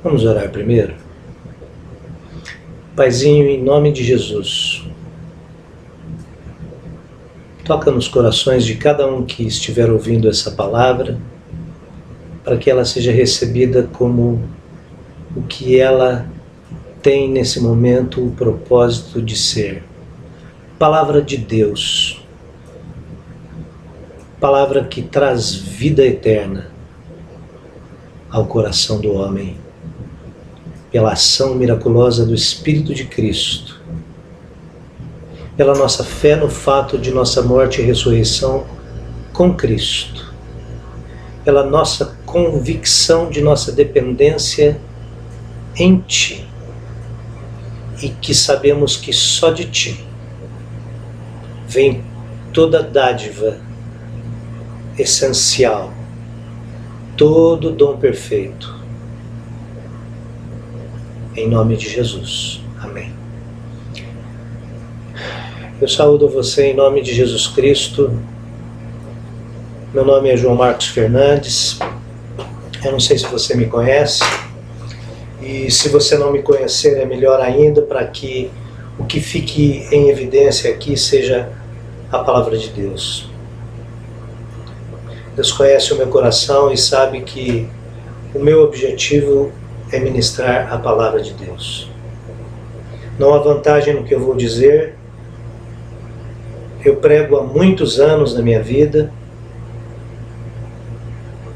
Vamos orar primeiro? Paizinho, em nome de Jesus, toca nos corações de cada um que estiver ouvindo essa palavra, para que ela seja recebida como o que ela tem nesse momento o propósito de ser. Palavra de Deus, palavra que traz vida eterna ao coração do homem, pela ação miraculosa do Espírito de Cristo, pela nossa fé no fato de nossa morte e ressurreição com Cristo, pela nossa convicção de nossa dependência em Ti, e que sabemos que só de Ti vem toda dádiva essencial, todo dom perfeito. Em nome de Jesus. Amém. Eu saúdo você em nome de Jesus Cristo. Meu nome é João Marcos Fernandes. Eu não sei se você me conhece. E se você não me conhecer, é melhor ainda, para que o que fique em evidência aqui seja a palavra de Deus. Deus conhece o meu coração e sabe que o meu objetivo é ministrar a palavra de Deus. Não há vantagem no que eu vou dizer. Eu prego há muitos anos na minha vida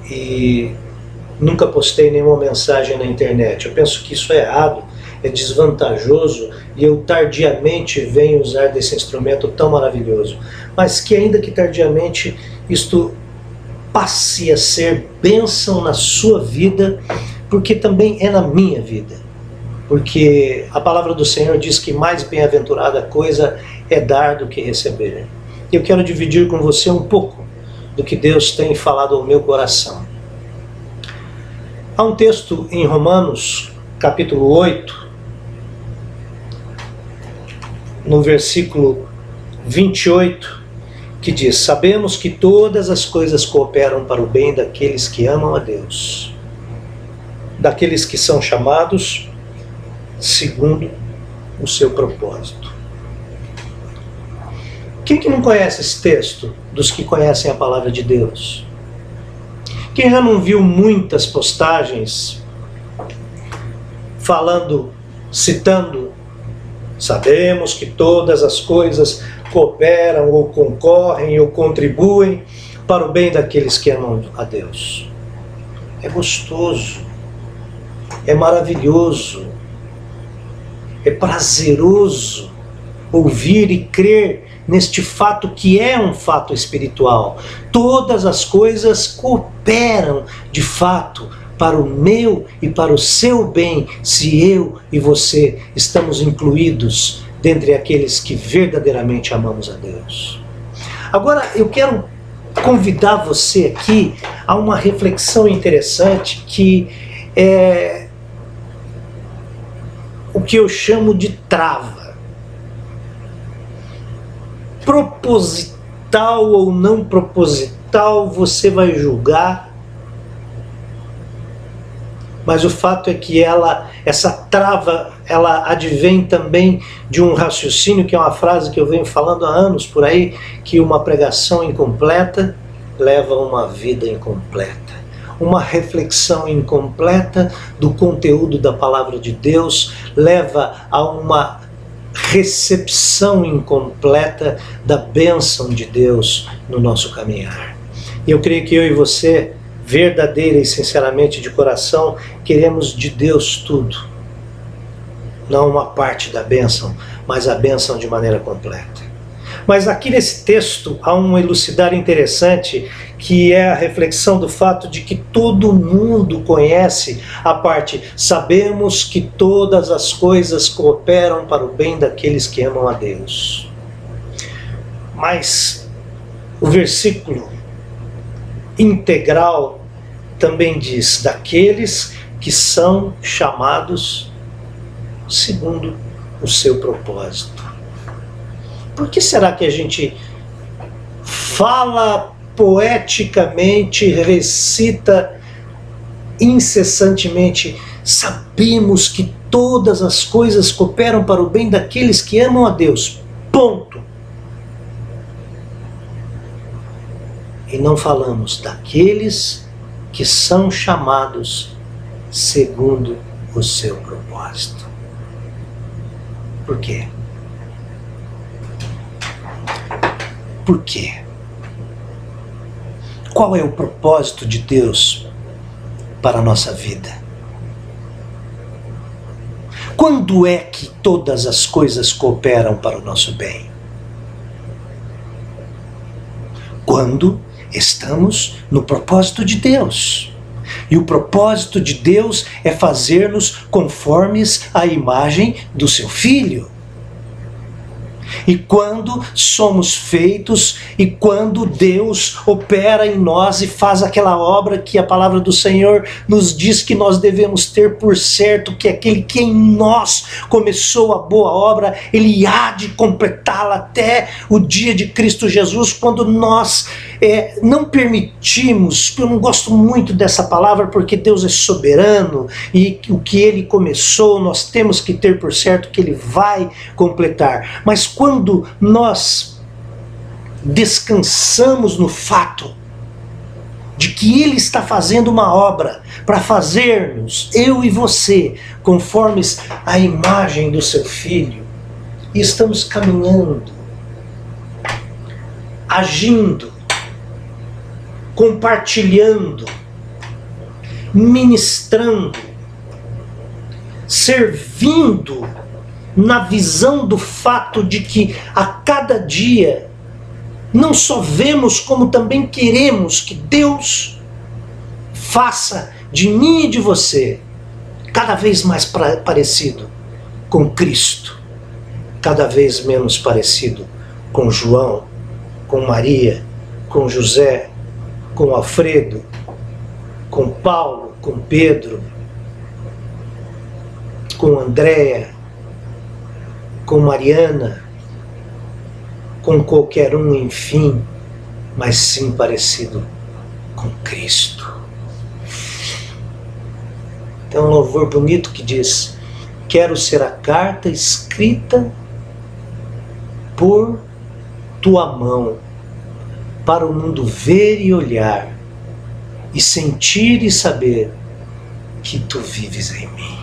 e nunca postei nenhuma mensagem na internet. Eu penso que isso é errado, é desvantajoso, e eu tardiamente venho usar desse instrumento tão maravilhoso. Mas que ainda que tardiamente isto passe a ser bênção na sua vida, porque também é na minha vida. Porque a palavra do Senhor diz que mais bem-aventurada coisa é dar do que receber. Eu quero dividir com você um pouco do que Deus tem falado ao meu coração. Há um texto em Romanos, capítulo 8, no versículo 28, que diz: sabemos que todas as coisas cooperam para o bem daqueles que amam a Deus, daqueles que são chamados segundo o seu propósito. Quem que não conhece esse texto dos que conhecem a palavra de Deus? Quem já não viu muitas postagens falando, citando: sabemos que todas as coisas cooperam ou concorrem ou contribuem para o bem daqueles que amam a Deus? É gostoso, é maravilhoso, é prazeroso ouvir e crer neste fato que é um fato espiritual. Todas as coisas cooperam de fato para o meu e para o seu bem, se eu e você estamos incluídos dentre aqueles que verdadeiramente amamos a Deus. Agora eu quero convidar você aqui a uma reflexão interessante, que é o que eu chamo de trava. Proposital ou não proposital, você vai julgar, mas o fato é que essa trava, ela advém também de um raciocínio, que é uma frase que eu venho falando há anos por aí, que uma pregação incompleta leva a uma vida incompleta. Uma reflexão incompleta do conteúdo da palavra de Deus leva a uma recepção incompleta da bênção de Deus no nosso caminhar. E eu creio que eu e você, verdadeira e sinceramente de coração, queremos de Deus tudo. Não uma parte da bênção, mas a bênção de maneira completa. Mas aqui nesse texto há um elucidar interessante, que é a reflexão do fato de que todo mundo conhece a parte: sabemos que todas as coisas cooperam para o bem daqueles que amam a Deus. Mas o versículo integral também diz: daqueles que são chamados segundo o seu propósito. Por que será que a gente fala poeticamente, recita incessantemente: Sabemos que todas as coisas cooperam para o bem daqueles que amam a Deus. Ponto. E não falamos daqueles que são chamados segundo o seu propósito. Por quê? Por quê? Qual é o propósito de Deus para a nossa vida? Quando é que todas as coisas cooperam para o nosso bem? Quando estamos no propósito de Deus. E o propósito de Deus é fazer-nos conformes à imagem do seu Filho. E quando somos feitos, e quando Deus opera em nós e faz aquela obra que a palavra do Senhor nos diz que nós devemos ter por certo, que aquele que em nós começou a boa obra, Ele há de completá-la até o dia de Cristo Jesus, quando nós não permitimos. Eu não gosto muito dessa palavra, porque Deus é soberano, e o que Ele começou, nós temos que ter por certo que Ele vai completar. Mas quando nós descansamos no fato de que Ele está fazendo uma obra para fazer-nos, eu e você, conformes à imagem do seu Filho, e estamos caminhando, agindo, compartilhando, ministrando, servindo, na visão do fato de que a cada dia não só vemos, como também queremos que Deus faça de mim e de você cada vez mais parecido com Cristo, cada vez menos parecido com João, com Maria, com José, com Alfredo, com Paulo, com Pedro, com Andréia, com Mariana, com qualquer um, enfim, mas sim parecido com Cristo. Tem um louvor bonito que diz: quero ser a carta escrita por tua mão, para o mundo ver e olhar, e sentir e saber que tu vives em mim.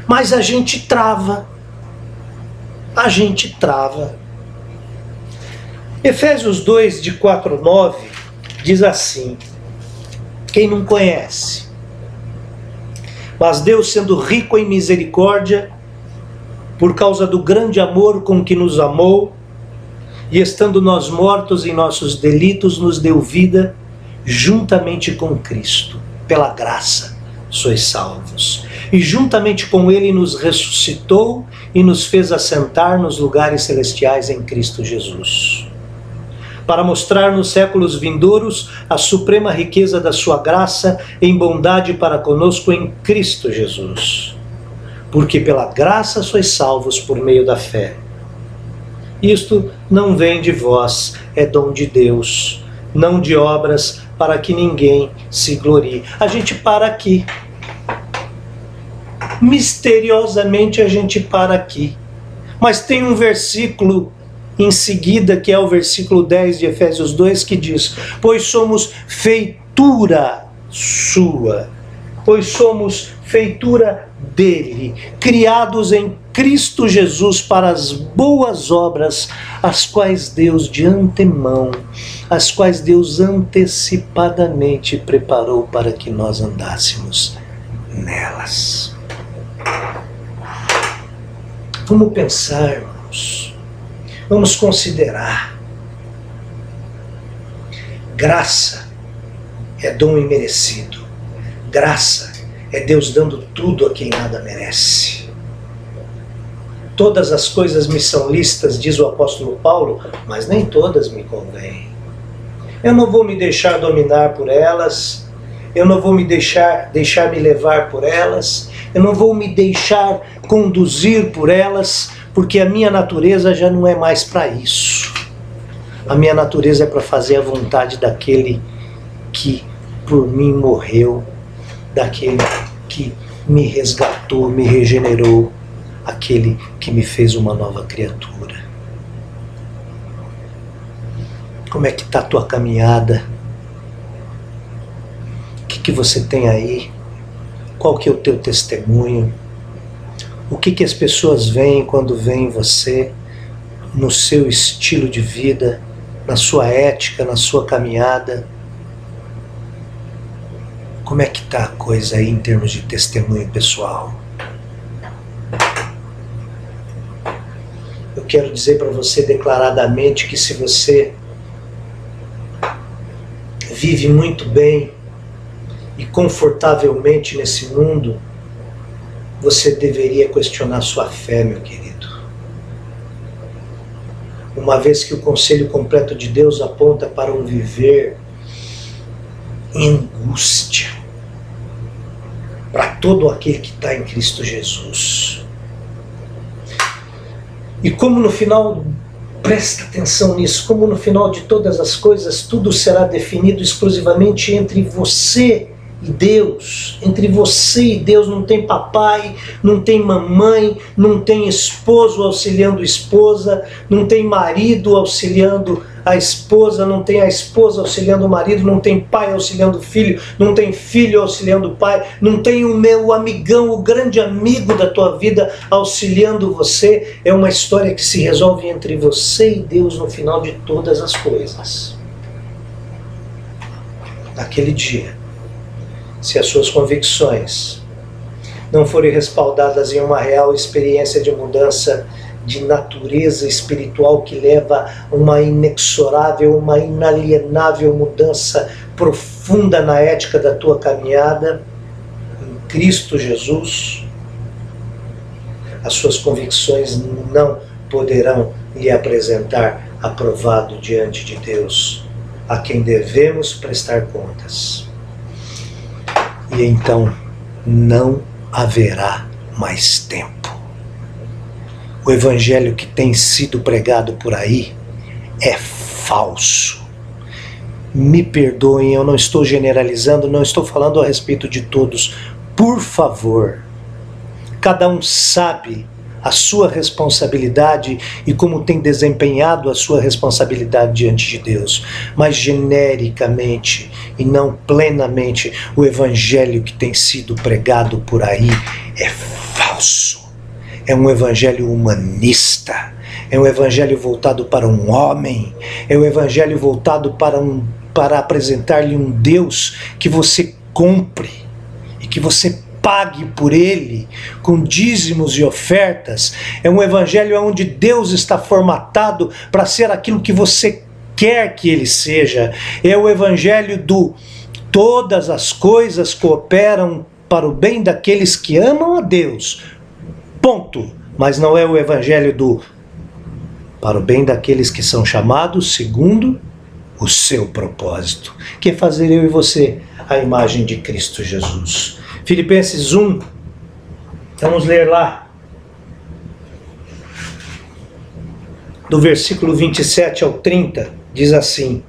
Mas a gente trava. Efésios 2, de 4 a 9, diz assim: quem não conhece? Mas Deus, sendo rico em misericórdia, por causa do grande amor com que nos amou, e estando nós mortos em nossos delitos, nos deu vida juntamente com Cristo. Pela graça sois salvos. E juntamente com Ele nos ressuscitou e nos fez assentar nos lugares celestiais em Cristo Jesus, para mostrar nos séculos vindouros a suprema riqueza da sua graça em bondade para conosco em Cristo Jesus. Porque pela graça sois salvos por meio da fé. Isto não vem de vós, é dom de Deus, não de obras, para que ninguém se glorie. A gente para aqui. Misteriosamente a gente para aqui. Mas tem um versículo em seguida, que é o versículo 10 de Efésios 2, que diz: pois somos feitura sua, pois somos feitura dele, criados em Cristo Jesus para as boas obras, as quais Deus de antemão, as quais Deus antecipadamente preparou para que nós andássemos nelas. Vamos pensar, irmãos. Vamos considerar. Graça é dom imerecido. Graça é Deus dando tudo a quem nada merece. Todas as coisas me são lícitas, diz o apóstolo Paulo, mas nem todas me convêm. Eu não vou me deixar dominar por elas. Eu não vou me deixar me levar por elas. Eu não vou me deixar conduzir por elas, porque a minha natureza já não é mais para isso. A minha natureza é para fazer a vontade daquele que por mim morreu, daquele que me resgatou, me regenerou, aquele que me fez uma nova criatura. Como é que está a tua caminhada? O que você tem aí? Qual que é o teu testemunho? O que as pessoas veem quando veem você, no seu estilo de vida, na sua ética, na sua caminhada? Como é que está a coisa aí em termos de testemunho pessoal? Eu quero dizer para você declaradamente que se você vive muito bem e confortavelmente nesse mundo, você deveria questionar sua fé, meu querido. Uma vez que o conselho completo de Deus aponta para um viver em angústia para todo aquele que está em Cristo Jesus. E como no final, presta atenção nisso, como no final de todas as coisas, tudo será definido exclusivamente entre você e Deus. Entre você e Deus não tem papai, não tem mamãe, não tem esposo auxiliando esposa, não tem marido auxiliando a esposa, não tem a esposa auxiliando o marido, não tem pai auxiliando o filho, não tem filho auxiliando o pai, não tem o meu amigão, o grande amigo da tua vida auxiliando você. É uma história que se resolve entre você e Deus no final de todas as coisas. Naquele dia, se as suas convicções não forem respaldadas em uma real experiência de mudança de natureza espiritual que leva a uma inexorável, uma inalienável mudança profunda na ética da tua caminhada em Cristo Jesus, as suas convicções não poderão lhe apresentar aprovado diante de Deus, a quem devemos prestar contas. E então não haverá mais tempo. O evangelho que tem sido pregado por aí é falso. Me perdoem, eu não estou generalizando, não estou falando a respeito de todos. Por favor, cada um sabe a sua responsabilidade e como tem desempenhado a sua responsabilidade diante de Deus. Mas genericamente e não plenamente, o evangelho que tem sido pregado por aí é falso. É um evangelho humanista, é um evangelho voltado para um homem, é um evangelho voltado para apresentar-lhe um Deus que você compre e que você pague por ele com dízimos e ofertas. É um evangelho onde Deus está formatado para ser aquilo que você quer que ele seja. É o evangelho do todas as coisas cooperam para o bem daqueles que amam a Deus. Ponto. Mas não é o evangelho do para o bem daqueles que são chamados segundo o seu propósito, que é fazer eu e você a imagem de Cristo Jesus. Filipenses 1, vamos ler lá, do versículo 27 ao 30, diz assim: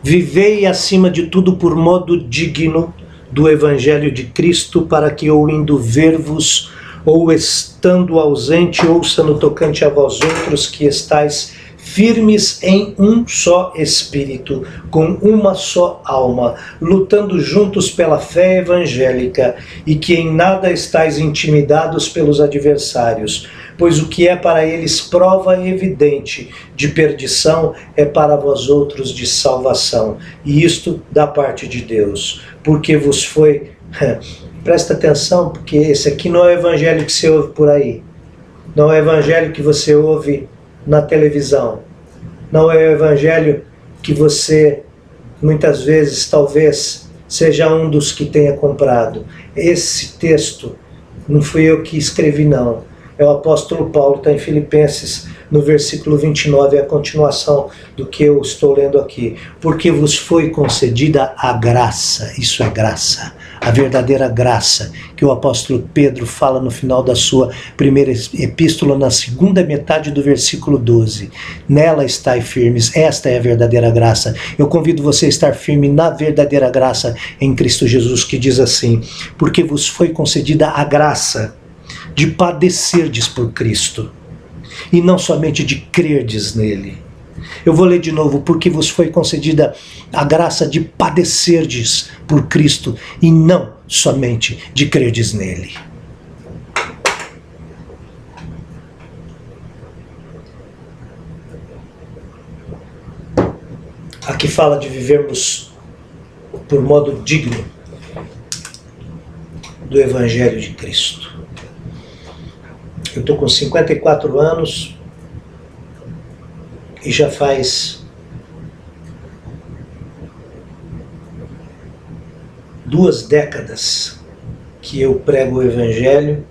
vivei acima de tudo por modo digno do evangelho de Cristo, para que ou indo ver-vos, ou estando ausente, ouça no tocante a vós outros que estáis firmes em um só espírito, com uma só alma, lutando juntos pela fé evangélica, e que em nada estáis intimidados pelos adversários, pois o que é para eles prova evidente de perdição é para vós outros de salvação, e isto da parte de Deus, porque vos foi... Presta atenção, porque esse aqui não é o evangelho que você ouve por aí, não é o evangelho que você ouve na televisão, não é o evangelho que você muitas vezes talvez seja um dos que tenha comprado. Esse texto não fui eu que escrevi, não, é o apóstolo Paulo, está em Filipenses, no versículo 29, é a continuação do que eu estou lendo aqui. Porque vos foi concedida a graça, isso é graça, a verdadeira graça, que o apóstolo Pedro fala no final da sua primeira epístola, na segunda metade do versículo 12. Nela estai firmes, esta é a verdadeira graça. Eu convido você a estar firme na verdadeira graça em Cristo Jesus, que diz assim: porque vos foi concedida a graça de padecerdes por Cristo, e não somente de crerdes nele. Eu vou ler de novo: porque vos foi concedida a graça de padecerdes por Cristo, e não somente de crerdes nele. Aqui fala de vivermos por modo digno do Evangelho de Cristo. Eu estou com 54 anos e já faz 2 décadas que eu prego o Evangelho,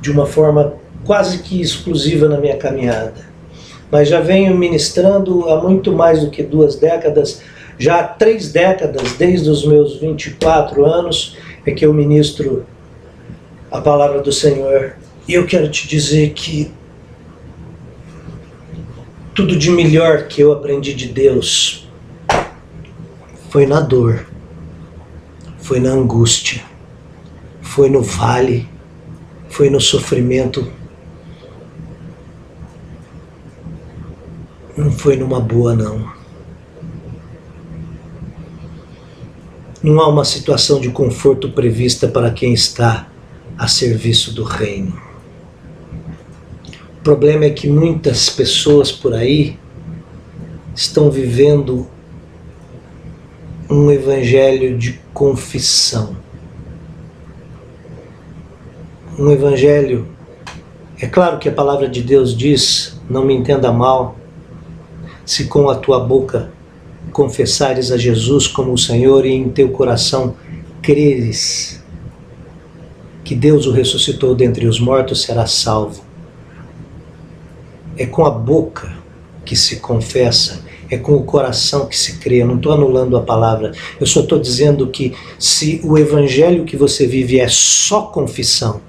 de uma forma quase que exclusiva na minha caminhada. Mas já venho ministrando há muito mais do que 2 décadas, já há 3 décadas, desde os meus 24 anos, é que eu ministro a palavra do Senhor. E eu quero te dizer que tudo de melhor que eu aprendi de Deus foi na dor, foi na angústia, foi no vale, foi no sofrimento. Não foi numa boa, não. Não há uma situação de conforto prevista para quem está a serviço do reino. O problema é que muitas pessoas por aí estão vivendo um evangelho de confissão. Um evangelho, é claro que a palavra de Deus diz, não me entenda mal, se com a tua boca confessares a Jesus como o Senhor e em teu coração creres que Deus o ressuscitou dentre os mortos, serás salvo. É com a boca que se confessa, é com o coração que se crê. Eu não estou anulando a palavra, eu só estou dizendo que se o evangelho que você vive é só confissão,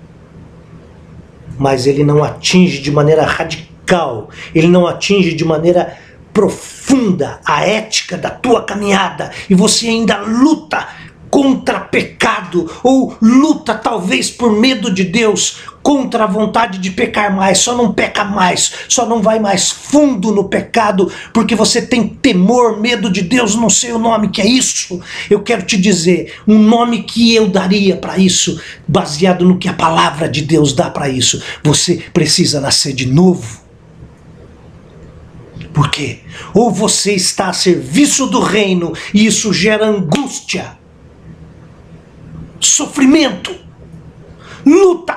mas ele não atinge de maneira radical, ele não atinge de maneira profunda a ética da tua caminhada, e você ainda luta contra pecado, ou luta talvez por medo de Deus, contra a vontade de pecar mais, só não peca mais, só não vai mais fundo no pecado, porque você tem temor, medo de Deus, não sei o nome que é isso. Eu quero te dizer, um nome que eu daria para isso, baseado no que a palavra de Deus dá para isso: você precisa nascer de novo. Por quê? Ou você está a serviço do reino e isso gera angústia, sofrimento, luta.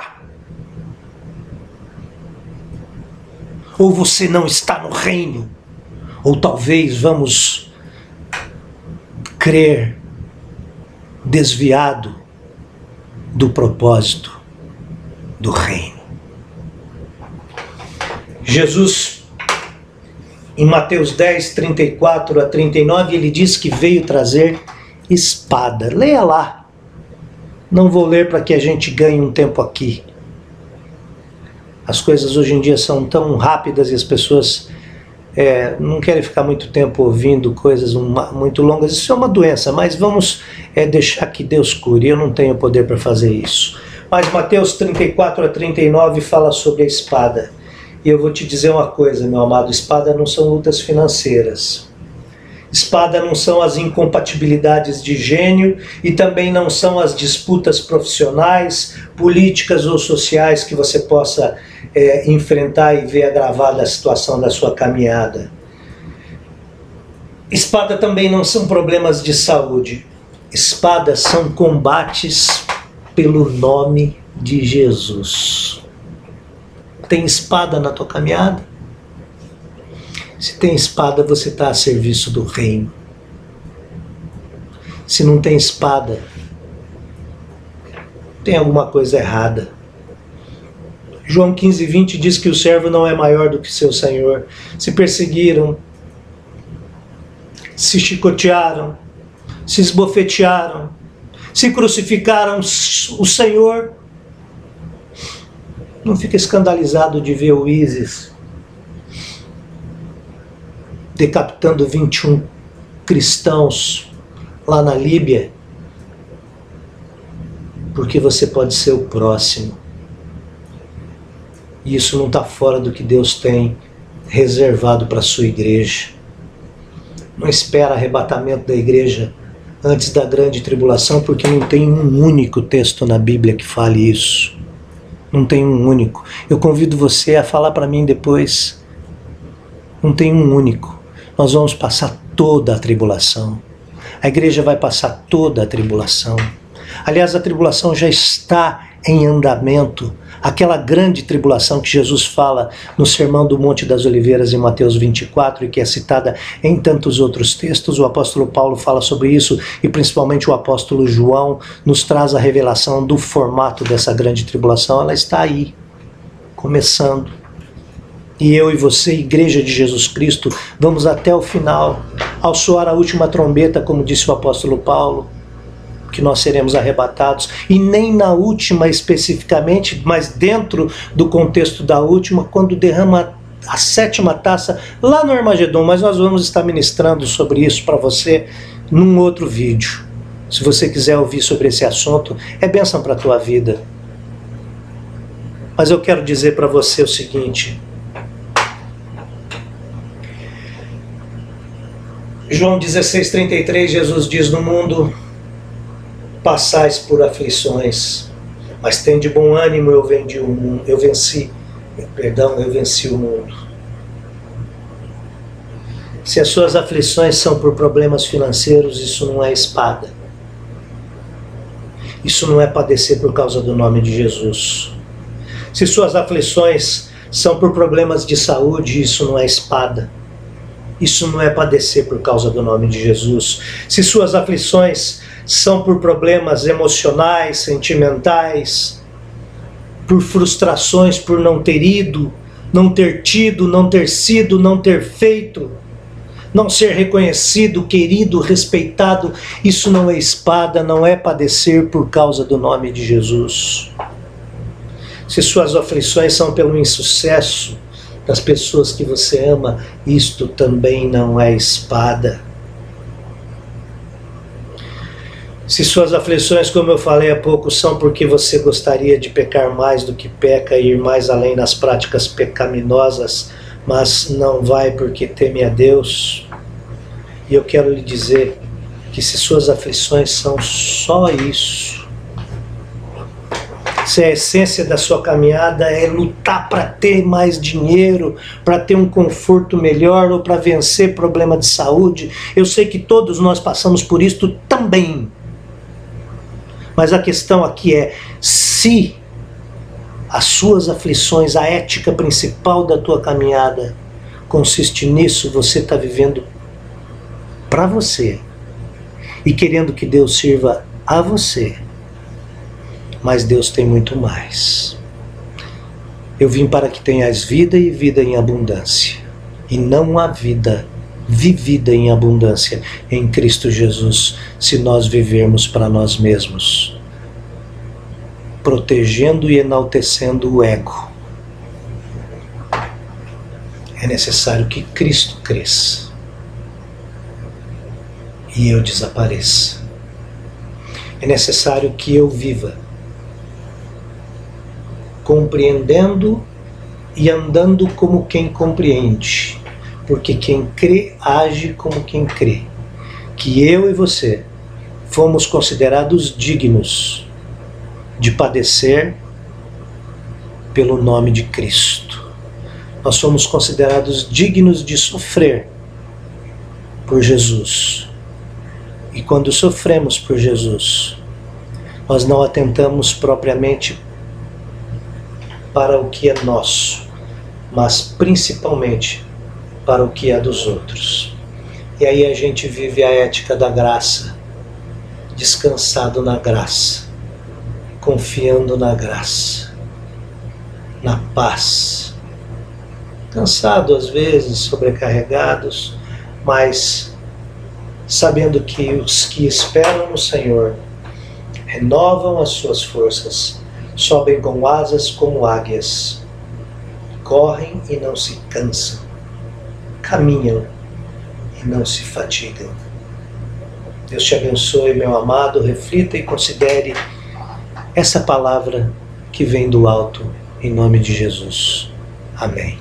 Ou você não está no reino, ou talvez vamos crer desviado do propósito do reino. Jesus, em Mateus 10, 34 a 39, ele diz que veio trazer espada. Leia lá. Não vou ler para que a gente ganhe um tempo aqui. As coisas hoje em dia são tão rápidas e as pessoas não querem ficar muito tempo ouvindo coisas muito longas. Isso é uma doença, mas vamos deixar que Deus cure. Eu não tenho poder para fazer isso. Mas Mateus 34 a 39 fala sobre a espada. E eu vou te dizer uma coisa, meu amado: espada não são lutas financeiras. Espada não são as incompatibilidades de gênio e também não são as disputas profissionais, políticas ou sociais que você possa enfrentar e ver agravada a situação da sua caminhada. Espada também não são problemas de saúde. Espadas são combates pelo nome de Jesus. Tem espada na tua caminhada? Se tem espada, você está a serviço do reino. Se não tem espada, tem alguma coisa errada. João 15:20 diz que o servo não é maior do que seu senhor. Se perseguiram, se chicotearam, se esbofetearam, se crucificaram o Senhor. Não fica escandalizado de ver o ISIS decapitando 21 cristãos lá na Líbia, porque você pode ser o próximo. E isso não está fora do que Deus tem reservado para a sua igreja. Não espera arrebatamento da igreja antes da grande tribulação, porque não tem um único texto na Bíblia que fale isso. Não tem um único. Eu convido você a falar para mim depois. Não tem um único. Nós vamos passar toda a tribulação. A igreja vai passar toda a tribulação. Aliás, a tribulação já está em andamento. Aquela grande tribulação que Jesus fala no Sermão do Monte das Oliveiras em Mateus 24 e que é citada em tantos outros textos, o apóstolo Paulo fala sobre isso e principalmente o apóstolo João nos traz a revelação do formato dessa grande tribulação. Ela está aí, começando. E eu e você, Igreja de Jesus Cristo, vamos até o final, ao soar a última trombeta, como disse o apóstolo Paulo, que nós seremos arrebatados, e nem na última especificamente, mas dentro do contexto da última, quando derrama a 7ª taça lá no Armagedon. Mas nós vamos estar ministrando sobre isso para você num outro vídeo. Se você quiser ouvir sobre esse assunto, é bênção para a tua vida. Mas eu quero dizer para você o seguinte: João 16:33, Jesus diz: no mundo passais por aflições, mas tem de bom ânimo, eu venci o mundo. Se as suas aflições são por problemas financeiros, isso não é espada. Isso não é padecer por causa do nome de Jesus. Se suas aflições são por problemas de saúde, isso não é espada. Isso não é padecer por causa do nome de Jesus. Se suas aflições são por problemas emocionais, sentimentais, por frustrações, por não ter ido, não ter tido, não ter sido, não ter feito, não ser reconhecido, querido, respeitado, isso não é espada, não é padecer por causa do nome de Jesus. Se suas aflições são pelo insucesso das pessoas que você ama, isto também não é espada. Se suas aflições, como eu falei há pouco, são porque você gostaria de pecar mais do que peca e ir mais além nas práticas pecaminosas, mas não vai porque teme a Deus, e eu quero lhe dizer que se suas aflições são só isso, se a essência da sua caminhada é lutar para ter mais dinheiro, para ter um conforto melhor ou para vencer problema de saúde, eu sei que todos nós passamos por isto também. Mas a questão aqui é, se as suas aflições, a ética principal da tua caminhada consiste nisso, você está vivendo para você e querendo que Deus sirva a você. Mas Deus tem muito mais. Eu vim para que tenhas vida e vida em abundância. E não há vida vivida em abundância em Cristo Jesus, se nós vivermos para nós mesmos, protegendo e enaltecendo o ego. É necessário que Cristo cresça e eu desapareça. É necessário que eu viva compreendendo e andando como quem compreende, porque quem crê age como quem crê. Que eu e você fomos considerados dignos de padecer pelo nome de Cristo. Nós fomos considerados dignos de sofrer por Jesus. E quando sofremos por Jesus, nós não atentamos propriamente para o que é nosso, mas principalmente para o que é dos outros. E aí a gente vive a ética da graça, descansado na graça, confiando na graça, na paz. Cansado às vezes, sobrecarregados, mas sabendo que os que esperam no Senhor renovam as suas forças, sobem com asas como águias, correm e não se cansam, caminham e não se fatigam. Deus te abençoe, meu amado, reflita e considere essa palavra que vem do alto, em nome de Jesus. Amém.